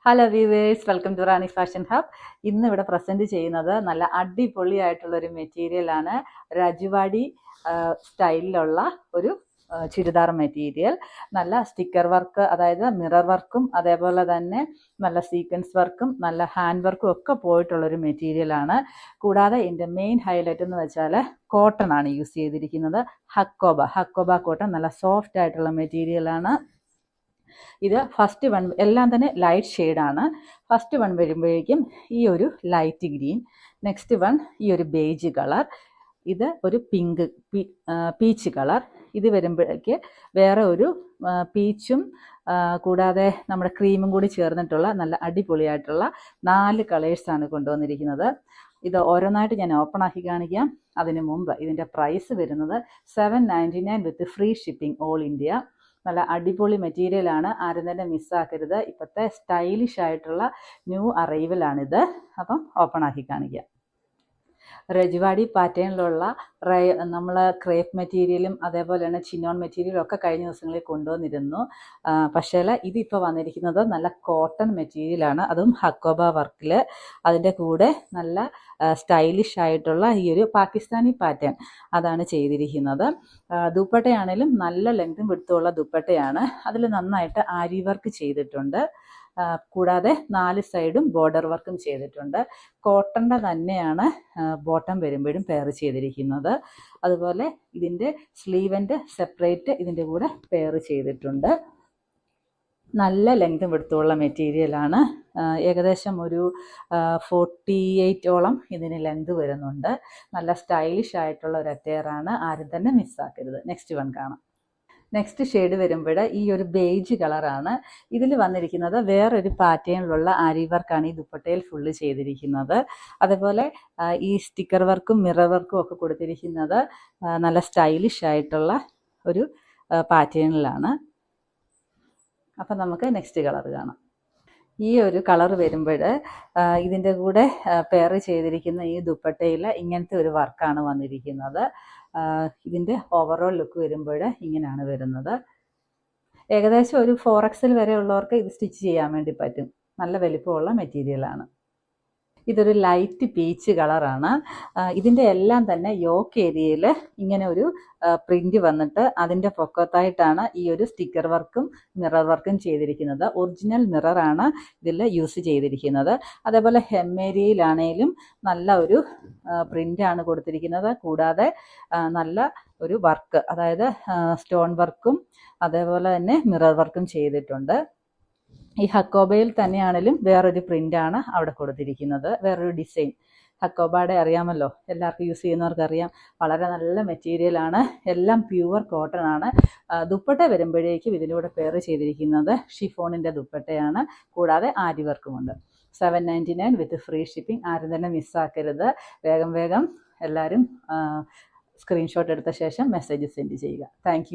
Hello viewers, welcome to Rani fashion hub. ഇന്ന് ഇവിടെ present ചെയ്യുന്നത് നല്ല അടിപൊളിയായിട്ടുള്ളൊരു മെറ്റീരിയലാണ്. രജവാടി സ്റ്റൈലിലുള്ള ഒരു ചുരിദാർ മെറ്റീരിയൽ. നല്ല സ്റ്റിക്കർ വർക്ക്, അതായത് മിറർ വർക്കും അതേപോലെ തന്നെ നല്ല സീക്വൻസ് വർക്കും നല്ല ഹാൻഡ് വർക്കും ഒക്കെ പോയിട്ടുള്ളൊരു മെറ്റീരിയലാണ്. കൂടാതെ ഇതിൻ്റെ മെയിൻ ഹൈലൈറ്റ് എന്ന് വെച്ചാൽ കോട്ടൺ ആണ് യൂസ് ചെയ്തിരിക്കുന്നത്. ഹക്കോബ കോട്ടൺ നല്ല സോഫ്റ്റ് ആയിട്ടുള്ള മെറ്റീരിയലാണ്. ഇത് ഫസ്റ്റ് വൺ എല്ലാം തന്നെ ലൈറ്റ് ഷെയ്ഡാണ്. ഫസ്റ്റ് വൺ വരുമ്പോഴേക്കും ഈ ഒരു ലൈറ്റ് ഗ്രീൻ, നെക്സ്റ്റ് വൺ ഈ ഒരു ബേജ് കളർ, ഇത് ഒരു പീച്ച് കളർ, ഇത് വരുമ്പോഴേക്ക് വേറെ ഒരു പീച്ചും കൂടാതെ നമ്മുടെ ക്രീമും കൂടി ചേർന്നിട്ടുള്ള നല്ല അടിപൊളിയായിട്ടുള്ള 4 കളേഴ്സാണ് കൊണ്ടുവന്നിരിക്കുന്നത്. ഇത് ഓരോന്നായിട്ട് ഞാൻ ഓപ്പൺ ആക്കി കാണിക്കാം. അതിന് മുമ്പ് ഇതിൻ്റെ പ്രൈസ് വരുന്നത് 799 വിത്ത് ഫ്രീ ഷിപ്പിംഗ് ഓൾ ഇന്ത്യ. നല്ല അടിപൊളി മെറ്റീരിയലാണ്, ആരും തന്നെ മിസ്സാക്കരുത്. ഇപ്പോഴത്തെ സ്റ്റൈലിഷ് ആയിട്ടുള്ള ന്യൂ അറൈവലാണിത്. അപ്പം ഓപ്പൺ ആക്കി കാണിക്കാം. രജവാടി പാറ്റേണിലുള്ള നമ്മൾ ക്രേപ്പ് മെറ്റീരിയലും അതേപോലെ തന്നെ ചിനോൺ മെറ്റീരിയലും ഒക്കെ കഴിഞ്ഞ ദിവസങ്ങളിൽ കൊണ്ടുവന്നിരുന്നു. പക്ഷേ ഇതിപ്പോൾ വന്നിരിക്കുന്നത് നല്ല കോട്ടൺ മെറ്റീരിയലാണ്, അതും ഹക്കോബ വർക്കിൽ. അതിൻ്റെ കൂടെ നല്ല സ്റ്റൈലിഷ് ആയിട്ടുള്ള ഈ ഒരു പാകിസ്ഥാനി പാറ്റേൺ അതാണ് ചെയ്തിരിക്കുന്നത്. ദുപ്പട്ടയാണേലും നല്ല ലെങ്തും വിടുത്തുള്ള ദുപ്പട്ടയാണ്. അതിൽ നന്നായിട്ട് ആരി വർക്ക് ചെയ്തിട്ടുണ്ട്. കൂടാതെ 4 സൈഡും ബോർഡർ വർക്കും ചെയ്തിട്ടുണ്ട്. കോട്ടൻ്റെ തന്നെയാണ് ബോട്ടം വരുമ്പോഴും പെയർ ചെയ്തിരിക്കുന്നത്. അതുപോലെ ഇതിൻ്റെ സ്ലീവൻ്റെ സെപ്പറേറ്റ് ഇതിൻ്റെ കൂടെ പെയർ ചെയ്തിട്ടുണ്ട്. നല്ല ലെങ്തും വിടുത്തുള്ള മെറ്റീരിയലാണ്. ഏകദേശം ഒരു 48ഓളം ഇതിന് ലെങ്ത് വരുന്നുണ്ട്. നല്ല സ്റ്റൈലിഷ് ആയിട്ടുള്ള ഒരു അറ്റയറാണ്, ആരും തന്നെ മിസ്സാക്കരുത്. നെക്സ്റ്റ് വൺ കാണാം. നെക്സ്റ്റ് ഷെയ്ഡ് വരുമ്പോൾ ഈ ഒരു ബേജ് കളറാണ്. ഇതിൽ വന്നിരിക്കുന്നത് വേറൊരു പാറ്റേണിലുള്ള ആരി വർക്കാണ് ഈ ദുപ്പട്ടയിൽ ഫുള്ള് ചെയ്തിരിക്കുന്നത്. അതുപോലെ ഈ സ്റ്റിക്കർ വർക്കും മിറർ വർക്കും ഒക്കെ കൊടുത്തിരിക്കുന്നത് നല്ല സ്റ്റൈലിഷ് ആയിട്ടുള്ള ഒരു പാറ്റേണിലാണ്. അപ്പം നമുക്ക് നെക്സ്റ്റ് കളർ കാണാം. ഈ ഒരു കളർ വരുമ്പോൾ ഇതിൻ്റെ കൂടെ പെയർ ചെയ്തിരിക്കുന്ന ഈ ദുപ്പട്ടയിൽ ഇങ്ങനത്തെ ഒരു വർക്കാണ് വന്നിരിക്കുന്നത്. ഇതിൻ്റെ ഓവറോൾ ലുക്ക് വരുമ്പോൾ ഇങ്ങനെയാണ് വരുന്നത്. ഏകദേശം ഒരു 4XL വരെ ഉള്ളവർക്ക് ഇത് സ്റ്റിച്ച് ചെയ്യാൻ വേണ്ടി പറ്റും. നല്ല വലിപ്പമുള്ള മെറ്റീരിയലാണ്. ഇതൊരു ലൈറ്റ് പീച്ച് കളറാണ്. ഇതിൻ്റെ എല്ലാം തന്നെ യോക്ക് ഏരിയയിൽ ഇങ്ങനെ ഒരു പ്രിൻ്റ് വന്നിട്ട് അതിൻ്റെ പൊക്കത്തായിട്ടാണ് ഈ ഒരു സ്റ്റിക്കർ വർക്കും മിറർ വർക്കും ചെയ്തിരിക്കുന്നത്. ഒറിജിനൽ മിററാണ് ഇതിൽ യൂസ് ചെയ്തിരിക്കുന്നത്. അതേപോലെ ഹെം ഏരിയയിലാണേലും നല്ല ഒരു പ്രിൻ്റാണ് കൊടുത്തിരിക്കുന്നത്. കൂടാതെ നല്ല ഒരു വർക്ക്, അതായത് സ്റ്റോൺ വർക്കും അതേപോലെ തന്നെ മിറർ വർക്കും ചെയ്തിട്ടുണ്ട്. ഈ ഹക്കോബയിൽ തന്നെയാണെങ്കിലും വേറൊരു പ്രിൻ്റാണ് അവിടെ കൊടുത്തിരിക്കുന്നത്, വേറൊരു ഡിസൈൻ. ഹക്കോബയുടെ അറിയാമല്ലോ, എല്ലാവർക്കും യൂസ് ചെയ്യുന്നവർക്ക് അറിയാം. വളരെ നല്ല മെറ്റീരിയലാണ്, എല്ലാം പ്യുവർ കോട്ടൺ ആണ്. ദുപ്പട്ട വരുമ്പോഴേക്കും ഇതിലൂടെ പെയർ ചെയ്തിരിക്കുന്നത് ഷിഫോണിൻ്റെ ദുപ്പട്ടയാണ്. കൂടാതെ ആരി വർക്കുമുണ്ട്. 799 വിത്ത് ഫ്രീ ഷിപ്പിംഗ്. ആരും തന്നെ മിസ്സാക്കരുത്. വേഗം എല്ലാവരും സ്ക്രീൻഷോട്ട് എടുത്ത ശേഷം മെസ്സേജ് സെൻഡ് ചെയ്യുക. താങ്ക്